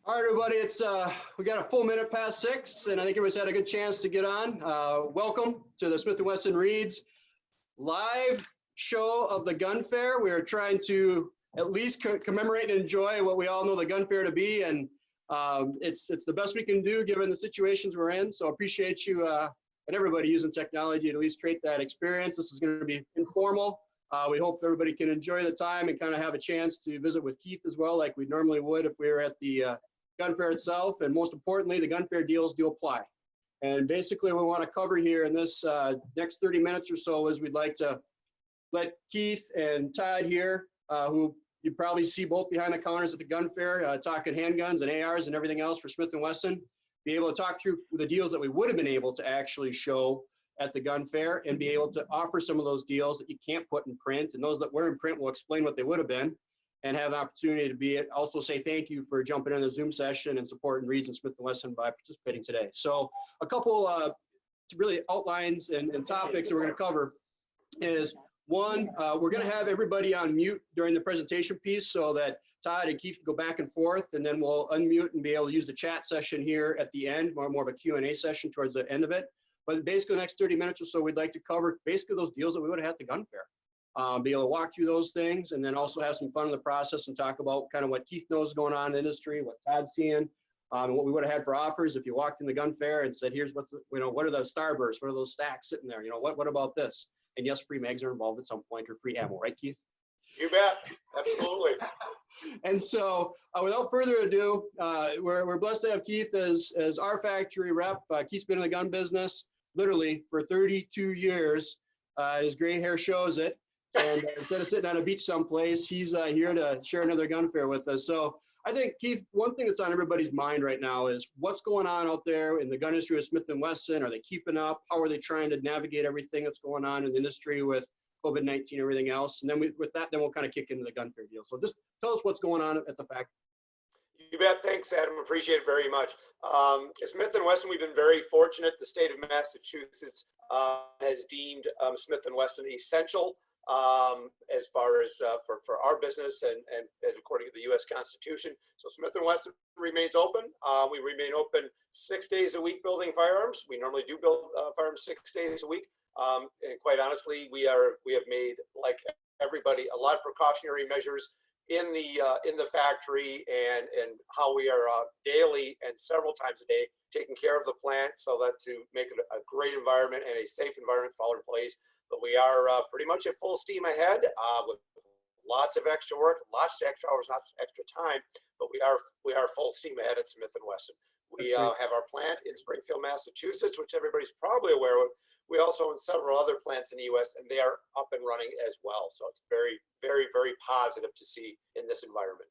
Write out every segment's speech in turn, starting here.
All right, everybody, it's we got a full minute past 6, and I think everybody's had a good chance to get on. Welcome to the Smith & Wesson Reads live show of the gun fair. We are trying to at least commemorate and enjoy what we all know the gun fair to be, and it's the best we can do given the situations we're in. So appreciate you and everybody using technology to at least create that experience. This is going to be informal. We hope everybody can enjoy the time and kind of have a chance to visit with Keith as well, like we normally would if we were at the gun fair itself. And most importantly, the gun fair deals do apply. And basically what we want to cover here in this next 30 minutes or so is we'd like to let Keith and Todd here, who you probably see both behind the counters at the gun fair, talking handguns and ARs and everything else for Smith & Wesson, be able to talk through the deals that we would have been able to actually show at the gun fair and be able to offer some of those deals that you can't put in print. And those that were in print will explain what they would have been and have the opportunity to be also say thank you for jumping in the Zoom session and supporting Reads and Smith & Wesson by participating today. So a couple really outlines and topics that we're going to cover is one, we're going to have everybody on mute during the presentation piece so that Todd and Keith can go back and forth, and then we'll unmute and be able to use the chat session here at the end, more of a Q&A session towards the end of it. But basically the next 30 minutes or so, we'd like to cover basically those deals that we would have had at the gun fair. Be able to walk through those things and then also have some fun in the process and talk about kind of what Keith knows going on in the industry, what Todd's seeing, and what we would have had for offers if you walked in the gun fair and said, here's what's, what are those starbursts? What are those stacks sitting there? What about this? And yes, free mags are involved at some point or free ammo, right, Keith? You bet. Absolutely. And so without further ado, we're blessed to have Keith as our factory rep. Keith's been in the gun business literally for 32 years. His gray hair shows it. And instead of sitting on a beach someplace, he's here to share another gun fair with us. So I think, Keith, one thing that's on everybody's mind right now is what's going on out there in the gun industry with Smith & Wesson. Are they keeping up? How are they trying to navigate everything that's going on in the industry with COVID-19 and everything else? And then with that, then we'll kind of kick into the gun fair deal. So just tell us what's going on at the factory. You bet. Thanks, Adam. Appreciate it very much. At Smith & Wesson, we've been very fortunate. The state of Massachusetts has deemed Smith & Wesson essential as far as for our business and according to the U.S. Constitution. So Smith & Wesson remains open. We remain open 6 days a week building firearms. We normally do build firearms 6 days a week. And quite honestly, we have made, like everybody, a lot of precautionary measures in the factory and how we are daily and several times a day taking care of the plant so that to make it a great environment and a safe environment for all employees. But we are pretty much at full steam ahead with lots of extra work, lots of extra hours, lots of extra time. But we are full steam ahead at Smith & Wesson. We have our plant in Springfield, Massachusetts, which everybody's probably aware of. We also own several other plants in the U.S. and they are up and running as well. So it's very, very, very positive to see in this environment.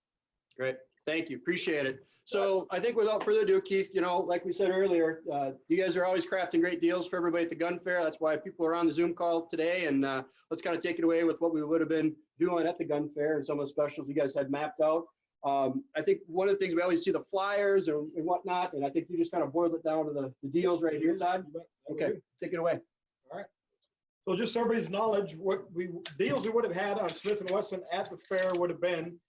Great. Thank you. Appreciate it. So I think without further ado, Keith, like we said earlier, you guys are always crafting great deals for everybody at the gun fair. That's why people are on the Zoom call today. And let's kind of take it away with what we would have been doing at the gun fair and some of the specials you guys had mapped out. I think one of the things we always see the flyers and whatnot, and I think you just kind of boiled it down to the deals right here, Todd. Okay, take it away. All right. So just so everybody's knowledge, deals we would have had on Smith & Wesson at the fair would have been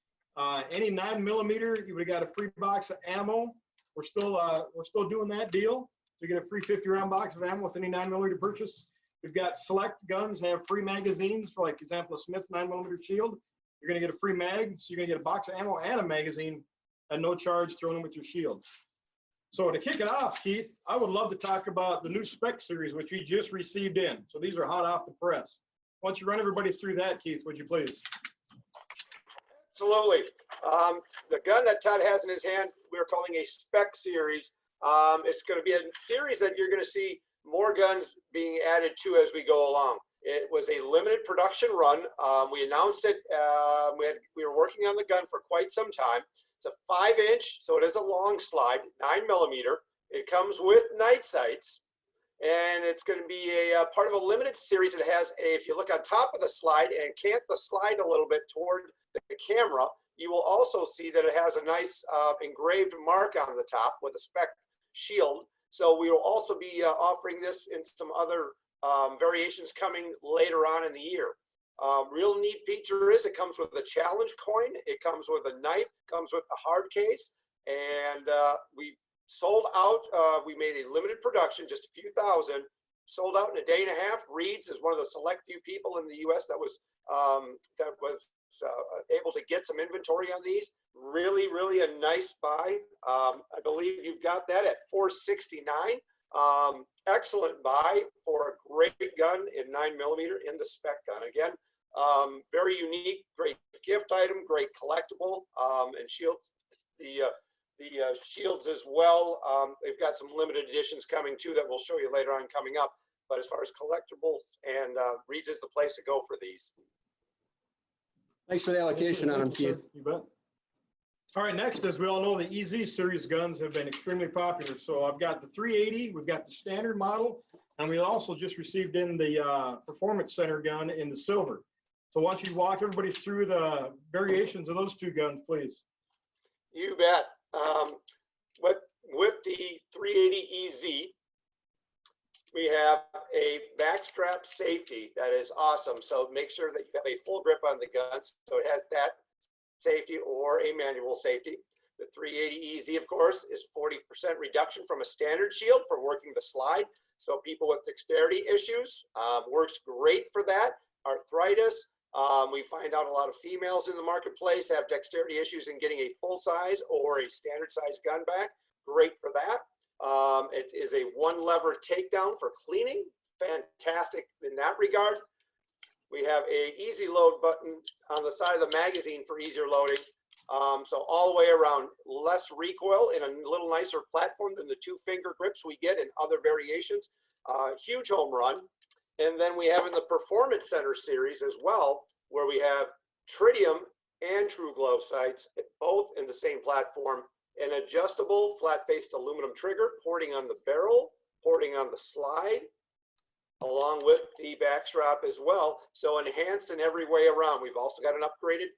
any 9mm, you would have got a free box of ammo. We're still doing that deal. So you get a free 50-round box of ammo with any 9mm purchase. We've got select guns have free magazines for, like, example, a Smith 9mm Shield. You're going to get a free mag, so you're going to get a box of ammo and a magazine at no charge thrown in with your Shield. So to kick it off, Keith, I would love to talk about the new Spec Series, which we just received in. So these are hot off the press. Why don't you run everybody through that, Keith, would you please? Absolutely. The gun that Todd has in his hand, we're calling a Spec Series. It's going to be a series that you're going to see more guns being added to as we go along. It was a limited production run. We announced it. We were working on the gun for quite some time. It's a 5-inch, so it is a long slide, 9mm. It comes with night sights, and it's going to be a part of a limited series. It has if you look on top of the slide and cant the slide a little bit toward the camera, you will also see that it has a nice engraved mark on the top with a Spec shield. So we will also be offering this in some other variations coming later on in the year. Real neat feature is it comes with a challenge coin, it comes with a knife, comes with a hard case, and we sold out. We made a limited production, just a few thousand, sold out in a day and a half. Reed's is one of the select few people in the U.S. that was able to get some inventory on these. Really, really a nice buy. I believe you've got that at $469. Excellent buy for a great gun in 9mm in the spec gun. Again, very unique, great gift item, great collectible, and shields. The shields as well. They've got some limited editions coming too that we'll show you later on coming up. But as far as collectibles, and Reed's is the place to go for these. Thanks for the allocation on them, Keith. You bet. All right, next, as we all know, the EZ series guns have been extremely popular. So I've got the 380, we've got the standard model, and we also just received in the Performance Center gun in the silver. So why don't you walk everybody through the variations of those two guns, please? You bet. With the 380 EZ, we have a backstrap safety that is awesome. So make sure that you have a full grip on the gun. So it has that safety or a manual safety. The 380 EZ, of course, is 40% reduction from a standard shield for working the slide. So people with dexterity issues, works great for that. Arthritis, we find out a lot of females in the marketplace have dexterity issues in getting a full size or a standard size gun back. Great for that. It is a one lever takedown for cleaning. Fantastic in that regard. We have a easy load button on the side of the magazine for easier loading. So all the way around, less recoil in a little nicer platform than the 2-finger grips we get in other variations. Huge home run. And then we have in the Performance Center series as well, where we have tritium and true glow sights, both in the same platform. An adjustable flat-faced aluminum trigger, porting on the barrel, porting on the slide, along with the backstrap as well. So enhanced in every way around. We've also got an upgraded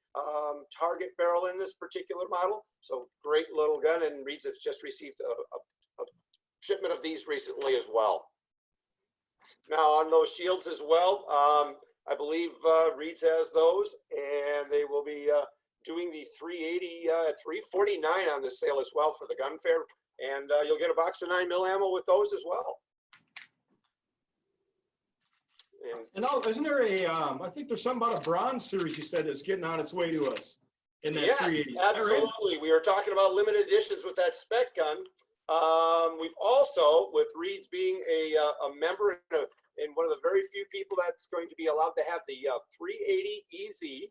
target barrel in this particular model. So great little gun, and Reed's has just received a shipment of these recently as well. Now on those shields as well, I believe Reed's has those, and they will be doing the 380 at $349 on this sale as well for the gun fair, and you'll get a box of 9mm ammo with those as well. And isn't there a, I think there's something about a bronze series you said that's getting on its way to us in that yes, 380. absolutely. Right? We were talking about limited editions with that spec gun. We've also, with Reed's being a member and one of the very few people that's going to be allowed to have the 380 EZ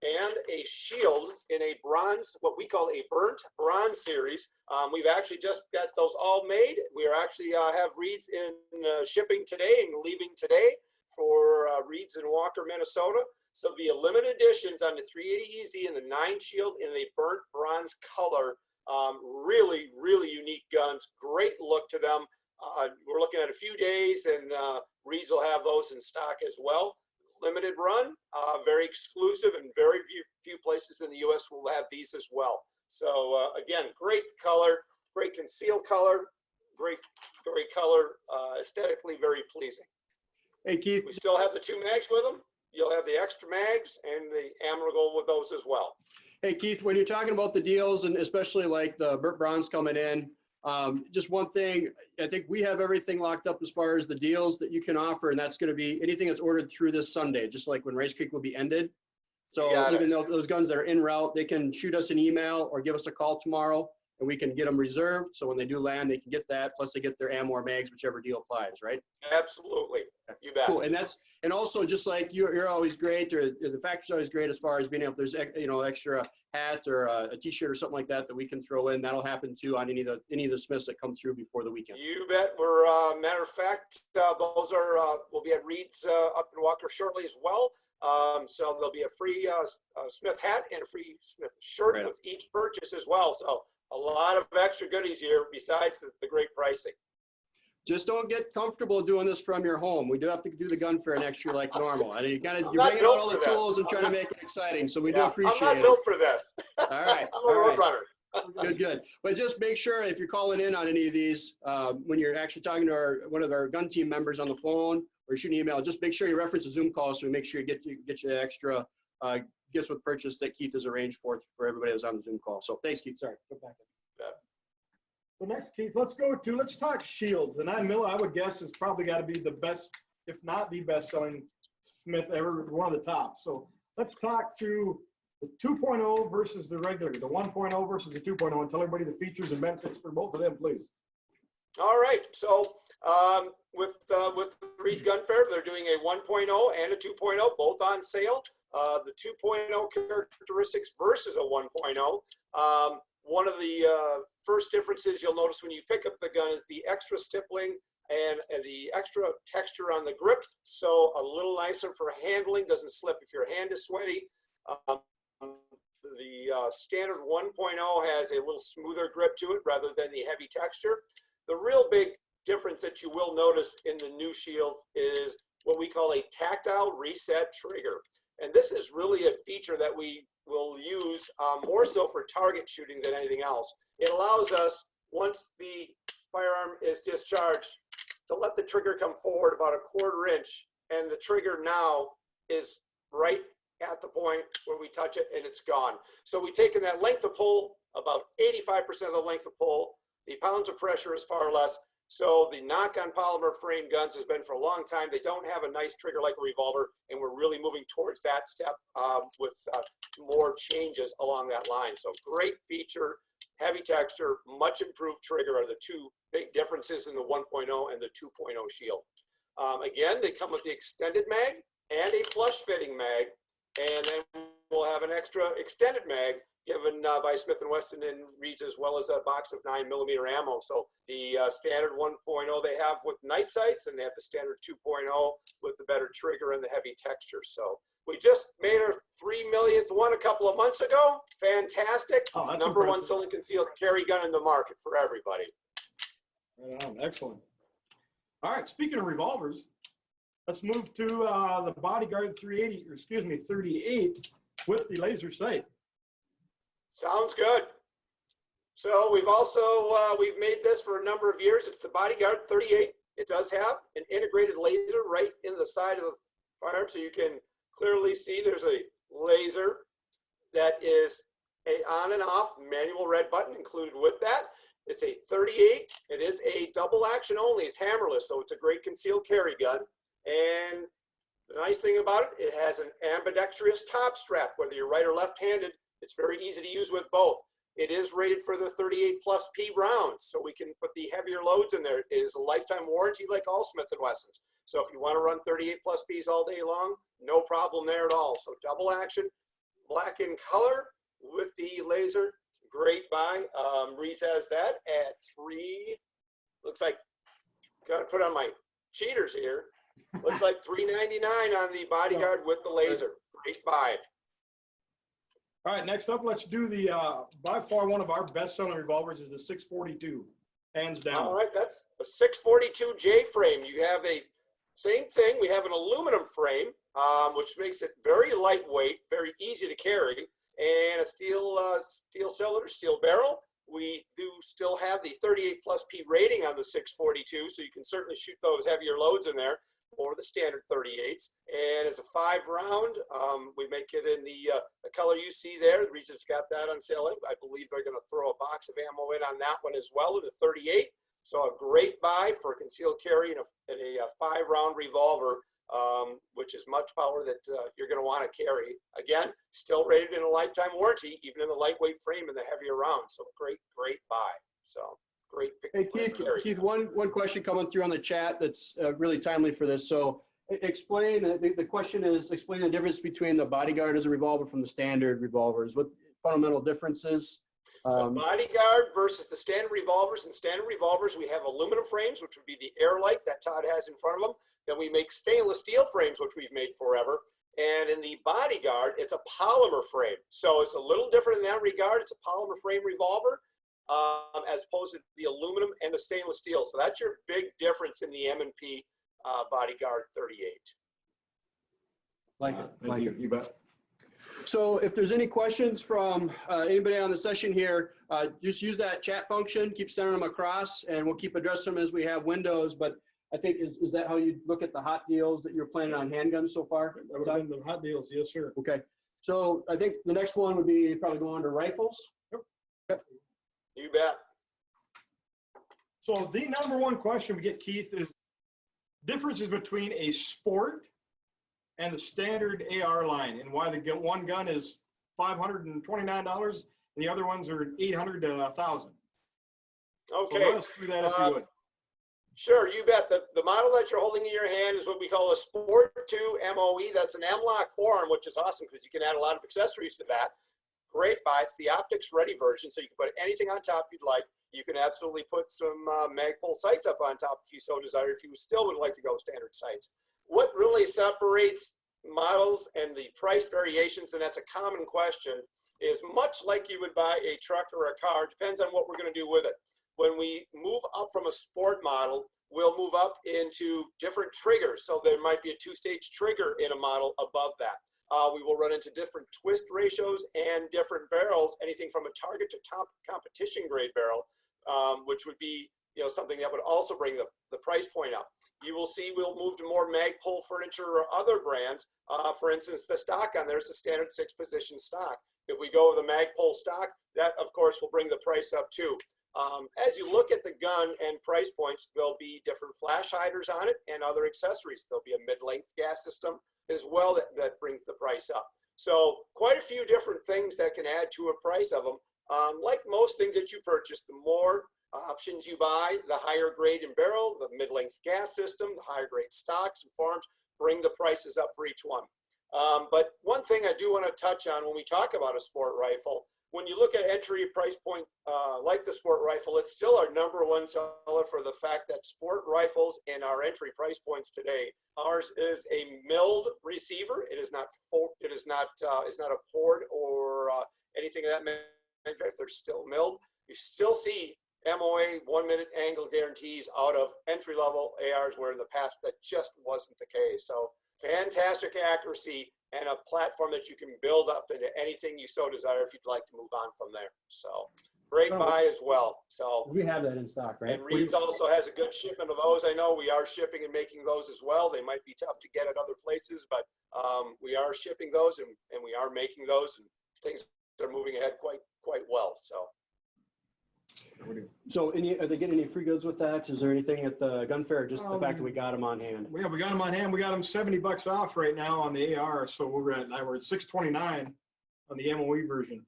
and a shield in a bronze, what we call a burnt bronze series. We've actually just got those all made. We are actually have Reed's in shipping today and leaving today for Reed's in Walker, Minnesota. So there'll be a limited editions on the 380 EZ and the 9 shield in the burnt bronze color. Really, really unique guns. Great look to them. We're looking at a few days, and Reed's will have those in stock as well. Limited run, very exclusive, and very few places in the U.S. will have these as well. So again, great color, great concealed color, great color, aesthetically very pleasing. Hey Keith, we still have the 2 mags with them. You'll have the extra mags and the ammo go with those as well. Hey Keith, when you're talking about the deals, and especially like the burnt bronze coming in, just one thing, I think we have everything locked up as far as the deals that you can offer, and that's going to be anything that's ordered through this Sunday, just like when Race Creek will be ended. So even though those guns that are en route, they can shoot us an email or give us a call tomorrow, and we can get them reserved. So when they do land, they can get that, plus they get their ammo or mags, whichever deal applies, right? Absolutely, you bet. Cool, and also just like you're always great, or the factory's always great as far as being able, if there's extra hat or a t-shirt or something like that that we can throw in, that'll happen too on any of the Smiths that come through before the weekend. You bet. We're matter of fact, those are will be at Reed's up in Walker shortly as well. So there'll be a free Smith hat and a free Smith shirt with each purchase as well. So a lot of extra goodies here besides the great pricing. Just don't get comfortable doing this from your home. We do have to do the gun fair next year like normal. And you're bringing out all the tools and trying to make it exciting. So we do appreciate it. I'm not built for this. All right. I'm a road runner. Good. But just make sure if you're calling in on any of these, when you're actually talking to one of our gun team members on the phone or shooting an email, just make sure you reference a Zoom call so we make sure you get you the extra gifts with purchase that Keith has arranged for everybody that was on the Zoom call. So thanks, Keith. Sorry. Go back. So next, Keith, let's talk shields. The 9mm, I would guess, is probably got to be the best, if not the best selling Smith ever, one of the top. So let's talk through the 2.0 versus the regular, the 1.0 versus the 2.0, and tell everybody the features and benefits for both of them, please. All right. So with Reed's Gun Fair, they're doing a 1.0 and a 2.0, both on sale. The 2.0 characteristics versus a 1.0. One of the first differences you'll notice when you pick up the gun is the extra stippling and the extra texture on the grip. So a little nicer for handling, doesn't slip if your hand is sweaty. The standard 1.0 has a little smoother grip to it rather than the heavy texture. The real big difference that you will notice in the new shields is what we call a tactile reset trigger. And this is really a feature that we will use more so for target shooting than anything else. It allows us, once the firearm is discharged, to let the trigger come forward about a 1/4 inch, and the trigger now is right at the point where we touch it and it's gone. So we've taken that length of pull, about 85% of the length of pull. The pounds of pressure is far less. So the knock on polymer frame guns has been for a long time. They don't have a nice trigger like a revolver, and we're really moving towards that step with more changes along that line. So great feature, heavy texture, much improved trigger are the two big differences in the 1.0 and the 2.0 shield. Again, they come with the extended mag and a flush fitting mag, and then we'll have an extra extended mag given by Smith & Wesson and Reed's, as well as a box of 9mm ammo. So the standard 1.0 they have with night sights, and they have the standard 2.0 with the better trigger and the heavy texture. So we just made our 3 millionth one a couple of months ago. Fantastic. Oh, that's Number impressive. one selling concealed carry gun in the market for everybody. Excellent. All right, speaking of revolvers, let's move to the Bodyguard 380, or excuse me, 38 with the laser sight. Sounds good. So we've also, we've made this for a number of years. It's the Bodyguard 38. It does have an integrated laser right in the side of the firearm, so you can clearly see there's a laser that is a on and off manual red button included with that. It's a 38. It is a double action only. It's hammerless, so it's a great concealed carry gun. And the nice thing about it, it has an ambidextrous top strap, whether you're right or left-handed. It's very easy to use with both. It is rated for the 38+ P rounds, so we can put the heavier loads in there. It is a lifetime warranty like all Smith & Wessons. So if you want to run 38+ Ps all day long, no problem there at all. So double action, black in color with the laser, great buy. Reese has that at looks like, gotta put on my cheaters here. Looks like $3.99 on the Bodyguard with the laser. Great buy. All right, next up, let's do the, by far one of our best-selling revolvers is the 642, hands down. All right, that's a 642 J frame. You have a same thing. We have an aluminum frame, which makes it very lightweight, very easy to carry, and a steel cylinder, steel barrel. We do still have the 38+ P rating on the 642, so you can certainly shoot those heavier loads in there, or the standard 38s. And it's a 5-round. We make it in the color you see there. The reason's got that on sale. I believe they're going to throw a box of ammo in on that one as well, in the 38. So a great buy for concealed carry and a 5-round revolver, which is much power that you're going to want to carry. Again, still rated in a lifetime warranty, even in the lightweight frame and the heavier rounds. So great buy. So great. Hey, Keith, one question coming through on the chat that's really timely for this. So explain, the question is, explain the difference between the Bodyguard as a revolver from the standard revolvers. What fundamental differences? The Bodyguard versus the standard revolvers. In standard revolvers, we have aluminum frames, which would be the Airlight that Todd has in front of him. Then we make stainless steel frames, which we've made forever. And in the Bodyguard, it's a polymer frame. So it's a little different in that regard. It's a polymer frame revolver, as opposed to the aluminum and the stainless steel. So that's your big difference in the M&P Bodyguard 38. Like it. Thank you. You bet. So if there's any questions from anybody on the session here, just use that chat function, keep sending them across, and we'll keep addressing them as we have windows. But I think, is that how you look at the hot deals that you're planning on handguns so far? The hot deals, yes, sir. Okay. So I think the next one would be probably going to rifles. You bet. So the number one question we get, Keith, is differences between a sport and the standard AR line, and why the one gun is $529 and the other ones are $800 to $1,000. Okay. So run us through that if you would. Sure, you bet. The model that you're holding in your hand is what we call a Sport 2 MOE. That's an M-LOK form, which is awesome because you can add a lot of accessories to that. Great buy. It's the optics ready version, so you can put anything on top you'd like. You can absolutely put some Magpul sights up on top if you so desire, if you still would like to go standard sights. What really separates models and the price variations, and that's a common question, is much like you would buy a truck or a car, depends on what we're going to do with it. When we move up from a sport model, we'll move up into different triggers. So there might be a two-stage trigger in a model above that. We will run into different twist ratios and different barrels, anything from a target to top competition grade barrel, which would be something that would also bring the price point up. You will see we'll move to more Magpul furniture or other brands. For instance, the stock on there's a standard 6-position stock. If we go with a Magpul stock, that of course will bring the price up too. As you look at the gun and price points, there'll be different flash hiders on it and other accessories. There'll be a mid-length gas system as well that brings the price up. So quite a few different things that can add to a price of them. Like most things that you purchase, the more options you buy, the higher grade and barrel, the mid-length gas system, the higher grade stocks and forms bring the prices up for each one. But one thing I do want to touch on when we talk about a sport rifle, when you look at entry price point like the sport rifle, it's still our #1 seller for the fact that sport rifles in our entry price points today, ours is a milled receiver. It is not a poured or anything of that matter. In fact, they're still milled. You still see MOA 1-minute angle guarantees out of entry-level ARs, where in the past that just wasn't the case. So fantastic accuracy and a platform that you can build up into anything you so desire if you'd like to move on from there. So great buy as well. So we have that in stock, right? And Reed's also has a good shipment of those. I know we are shipping and making those as well. They might be tough to get at other places, but we are shipping those and we are making those, and things are moving ahead quite well. So are they getting any free goods with that? Is there anything at the gun fair, or just the fact that we got them on hand? Yeah, we got them on hand. We got them $70 off right now on the AR. So we're at $629 on the MOE version.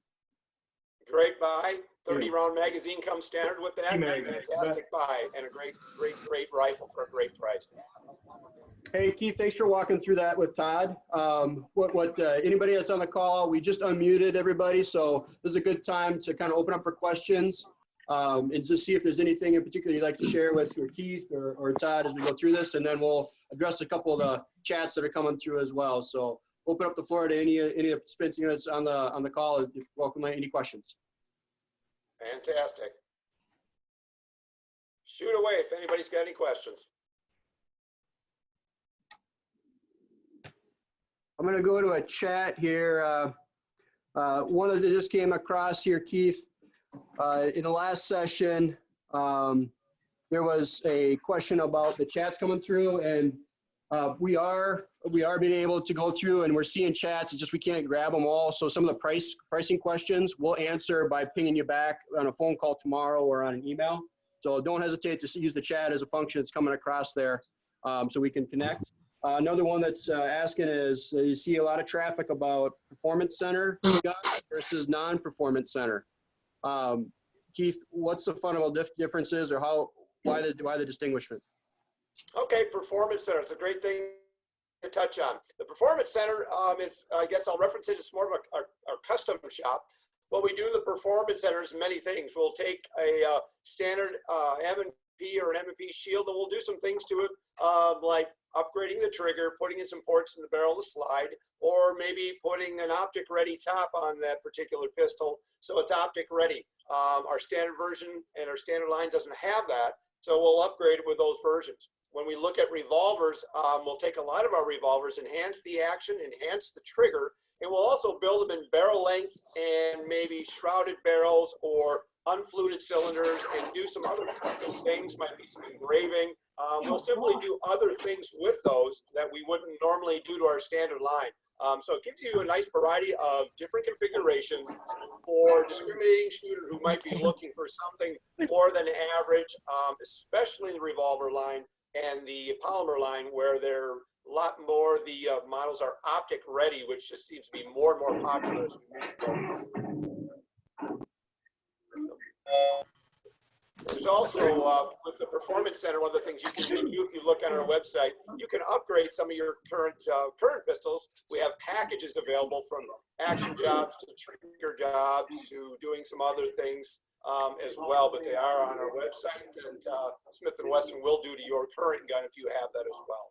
Great buy. 30-round magazine comes standard with that. Fantastic buy and a great rifle for a great price. Hey Keith, thanks for walking through that with Todd. Anybody that's on the call, we just unmuted everybody, so this is a good time to kind of open up for questions and just see if there's anything in particular you'd like to share with Keith or Todd as we go through this, and then we'll address a couple of the chats that are coming through as well. So open up the floor to any of the participants units on the call. Welcome any questions. Fantastic. Shoot away if anybody's got any questions. I'm going to go to a chat here. One that just came across here, Keith. In the last session, there was a question about the chats coming through, and we are being able to go through, and we're seeing chats. It's just we can't grab them all. So some of the pricing questions we'll answer by pinging you back on a phone call tomorrow or on an email. So don't hesitate to use the chat as a function that's coming across there, so we can connect. Another one that's asking is, you see a lot of traffic about performance center guns versus non-performance center. Keith, what's the fundamental differences, or why the distinguishment? Okay, performance center. It's a great thing to touch on. The performance center is, I guess I'll reference it, it's more of a custom shop. What we do in the performance center is many things. We'll take a standard M&P or an M&P shield, and we'll do some things to it, like upgrading the trigger, putting in some ports in the barrel to slide, or maybe putting an optic ready top on that particular pistol so it's optic ready. Our standard version and our standard line doesn't have that, so we'll upgrade it with those versions. When we look at revolvers, we'll take a lot of our revolvers, enhance the action, enhance the trigger, and we'll also build them in barrel lengths and maybe shrouded barrels or unfluted cylinders, and do some other custom things, might be some engraving. We'll simply do other things with those that we wouldn't normally do to our standard line. So it gives you a nice variety of different configurations for discriminating shooter who might be looking for something more than average, especially the revolver line and the polymer line, where they're a lot more, the models are optic ready, which just seems to be more and more popular as we move forward. There's also, with the Performance Center, one of the things you can do if you look on our website, you can upgrade some of your current pistols. We have packages available from action jobs to trigger jobs to doing some other things as well, but they are on our website, and Smith & Wesson will do to your current gun if you have that as well.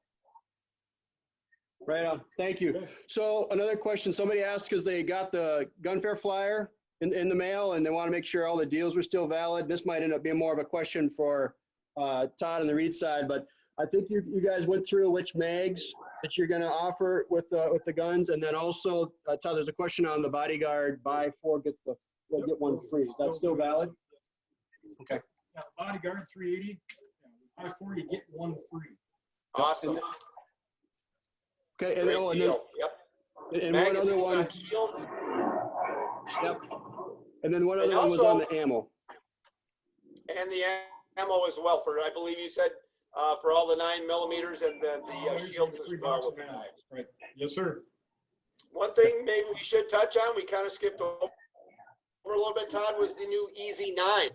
Right on. Thank you. So another question, somebody asked because they got the gun fair flyer in the mail and they want to make sure all the deals were still valid. This might end up being more of a question for Todd on the Reed side, but I think you guys went through which mags that you're going to offer with the guns, and then also Todd, there's a question on the Bodyguard buy 4 get one free. Is that still valid? Okay. Yeah, Bodyguard 380. Buy 4, you get 1 free. Awesome. Okay, and, Great and then, deal. Yep. and one other one. On shields. Yep. And then one other one was on the ammo. And the ammo as well, for, I believe you said, for all the 9mm and then the shields as well with the knives. Right. Yes, sir. One thing maybe we should touch on, we kind of skipped over a little bit, Todd, was the new Easy 9.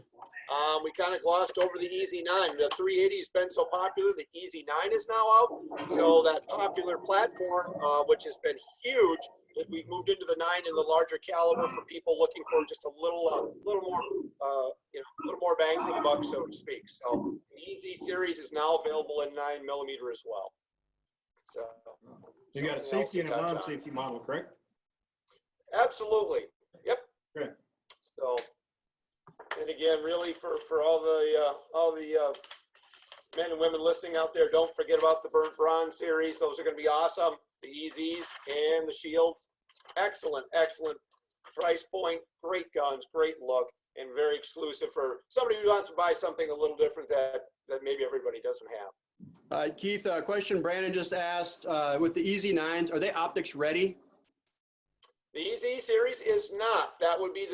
We kind of glossed over the Easy 9. The 380 has been so popular, the Easy 9 is now out. So that popular platform, which has been huge, we've moved into the 9 in the larger caliber for people looking for just a little more, a little more bang for the buck, so to speak. So the Easy series is now available in 9mm as well. So you got a safety and a non-safety model, correct? Absolutely. Yep. Correct. So, and again, really for all the men and women listening out there, don't forget about the Burnt Bronze series. Those are going to be awesome. The Easies and the Shields. Excellent, excellent price point. Great guns, great look, and very exclusive for somebody who wants to buy something a little different that maybe everybody doesn't have. Keith, a question Brandon just asked, with the Easy 9s, are they optics ready? The Easy series is not. That would be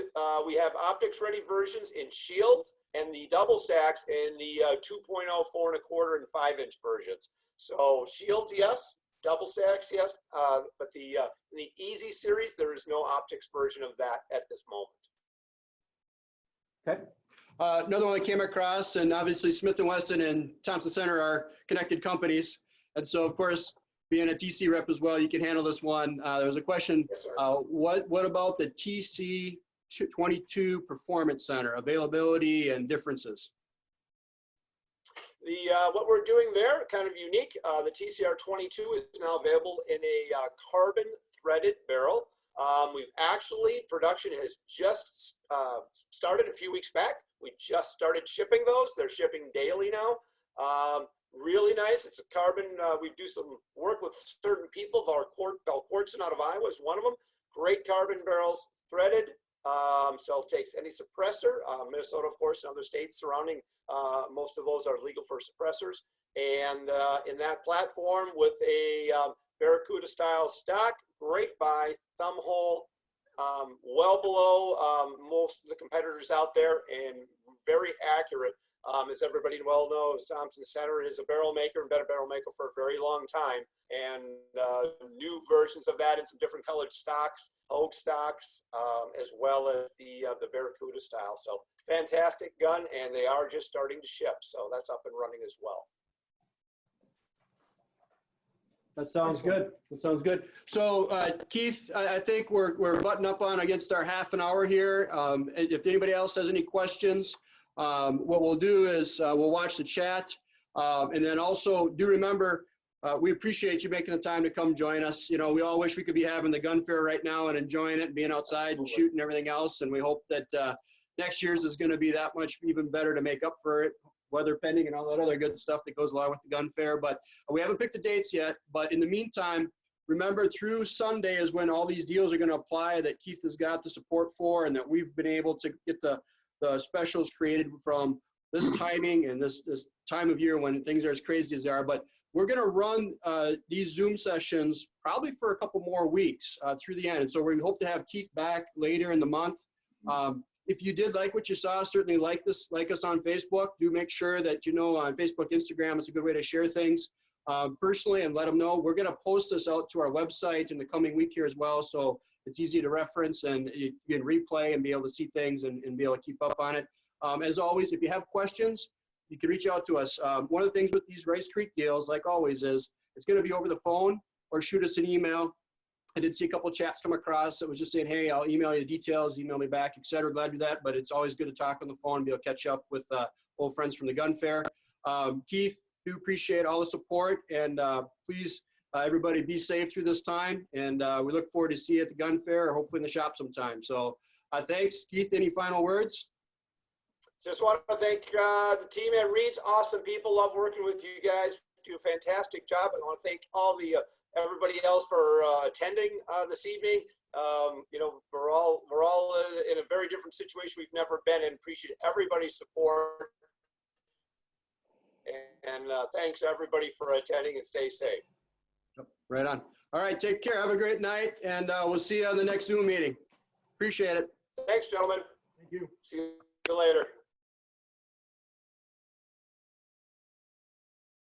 we have optics ready versions in Shields and the double stacks in the 2.0, 4 1/4, and 5-inch versions. So Shields, yes. Double stacks, yes. But the Easy series, there is no optics version of that at this moment. Okay. Another one that came across, and obviously Smith & Wesson and Thompson Center are connected companies. And so, of course, being a TC rep as well, you can handle this one. There was a question, Yes, sir. what about the TC22 Performance Center, availability and differences? What we're doing there, kind of unique, the TCR22 is now available in a carbon threaded barrel. We've actually, production has just started a few weeks back. We just started shipping those. They're shipping daily now. Really nice. It's a carbon. We do some work with certain people. Valcourtson out of Iowa is one of them. Great carbon barrels, threaded. So it takes any suppressor. Minnesota, of course, and other states surrounding, most of those are legal for suppressors. And in that platform with a Barracuda style stock, great buy, thumb hole, well below most of the competitors out there, and very accurate. As everybody well knows, Thompson Center is a barrel maker and been a barrel maker for a very long time. And new versions of that in some different colored stocks, oak stocks, as well as the Barracuda style. So fantastic gun, and they are just starting to ship. So that's up and running as well. That sounds good. That sounds good. So Keith, I think we're butting up on against our half an hour here. If anybody else has any questions, what we'll do is we'll watch the chat. And then also do remember, we appreciate you making the time to come join us. You know, we all wish we could be having the gun fair right now and enjoying it and being outside and shooting everything else. And we hope that next year's is going to be that much even better to make up for it, weather pending and all that other good stuff that goes along with the gun fair. But we haven't picked the dates yet. But in the meantime, remember through Sunday is when all these deals are going to apply that Keith has got the support for, and that we've been able to get the specials created from this timing and this time of year when things are as crazy as they are. But we're going to run these Zoom sessions probably for a couple more weeks through the end. And so we hope to have Keith back later in the month. If you did like what you saw, certainly like us on Facebook. Do make sure that on Facebook, Instagram, it's a good way to share things personally and let them know. We're going to post this out to our website in the coming week here as well. So it's easy to reference and you can replay and be able to see things and be able to keep up on it. As always, if you have questions, you can reach out to us. One of the things with these Rice Creek deals, like always, is it's going to be over the phone or shoot us an email. I did see a couple of chats come across that was just saying, hey, I'll email you the details, email me back, et cetera. Glad to do that, but it's always good to talk on the phone and be able to catch up with old friends from the gun fair. Keith, do appreciate all the support, and please, everybody be safe through this time, and we look forward to see you at the gun fair or hopefully in the shop sometime. So thanks. Keith, any final words? Just want to thank the team at Reed's. Awesome people. Love working with you guys. Do a fantastic job. I want to thank all the everybody else for attending this evening. We're all in a very different situation we've never been in. Appreciate everybody's support. And thanks everybody for attending, and stay safe. Right on. All right, take care. Have a great night, and we'll see you on the next Zoom meeting. Appreciate it. Thanks, gentlemen. Thank you. See you later.